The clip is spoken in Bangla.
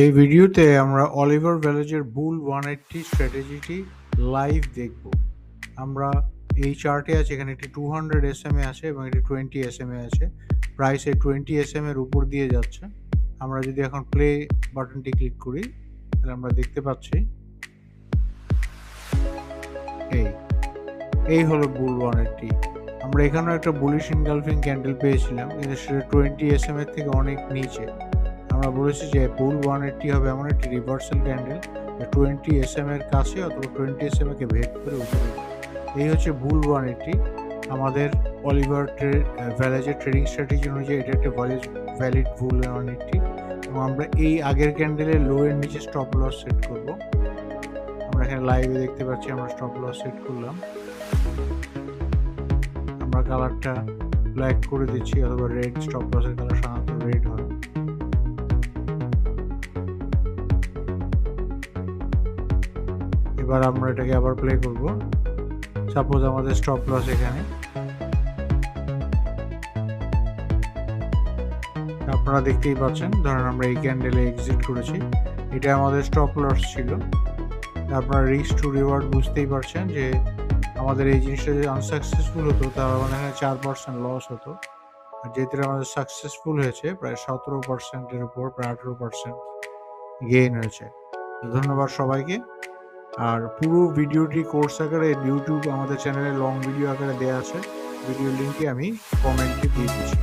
এই ভিডিওতে আমরা অলিভার ভ্যালেজের বুল 180 স্ট্র্যাটেজিটি লাইভ দেখব। আমরা এই চার্টে আছে, এখানে একটি 200 SMA আছে এবং একটি 20 SMA আছে। প্রাইস এই 20 SMA এর উপর দিয়ে যাচ্ছে। আমরা যদি এখন প্লে বাটনটি ক্লিক করি তাহলে আমরা দেখতে পাচ্ছি এই হলো বুল 180। আমরা এখানেও একটা বুলিশ ইনগালফিং ক্যান্ডেল পেয়েছিলাম, কিন্তু সেটা 20 SMA এর থেকে অনেক নিচে। আমরা বলেছি যে বুল 180 হবে এমন একটি রিভার্সাল ক্যান্ডেল 20 SMA এর কাছে অথবা 20 SMA কে ভেদ করে উপরে। এই হচ্ছে বুল 180। আমাদের অলিভার ভ্যালেজের ট্রেডিং স্ট্র্যাটেজি অনুযায়ী এটা একটা ভ্যালিড বুল 180 এবং আমরা এই আগের ক্যান্ডেলের লো এর নিচে স্টপ লস সেট করব। আমরা এখানে লাইভে দেখতে পাচ্ছি আমরা স্টপ লস সেট করলাম। আমরা কালারটা ব্ল্যাক করে দিচ্ছি অথবা রেড, স্টপ লসের কালার সাধারণত রেড হয়। এবার আমরা এটাকে আবার প্লে করব। সাপোজ আমাদের স্টপ লস এখানে, আপনারা দেখতেই পাচ্ছেন। ধরেন আমরা এই ক্যান্ডেলে এক্সিট করেছি, এটা আমাদের স্টপ লস ছিল। আপনারা রিস্ক টু রিওয়ার্ড বুঝতেই পারছেন যে আমাদের এই জিনিসটা যদি আনসাকসেসফুল হতো তাহলে আমাদের এখানে 4% লস হতো। আর যেহেতু আমাদের সাকসেসফুল হয়েছে প্রায় 17%-এর উপর, প্রায় 18% গেইন হয়েছে। ধন্যবাদ সবাইকে। আর পুরো ভিডিওটি কোর্স আকারে ইউটিউব আমাদের চ্যানেলে লং ভিডিও আকারে দেওয়া আছে। ভিডিও লিঙ্কটি আমি কমেন্টে দিয়ে দিচ্ছি।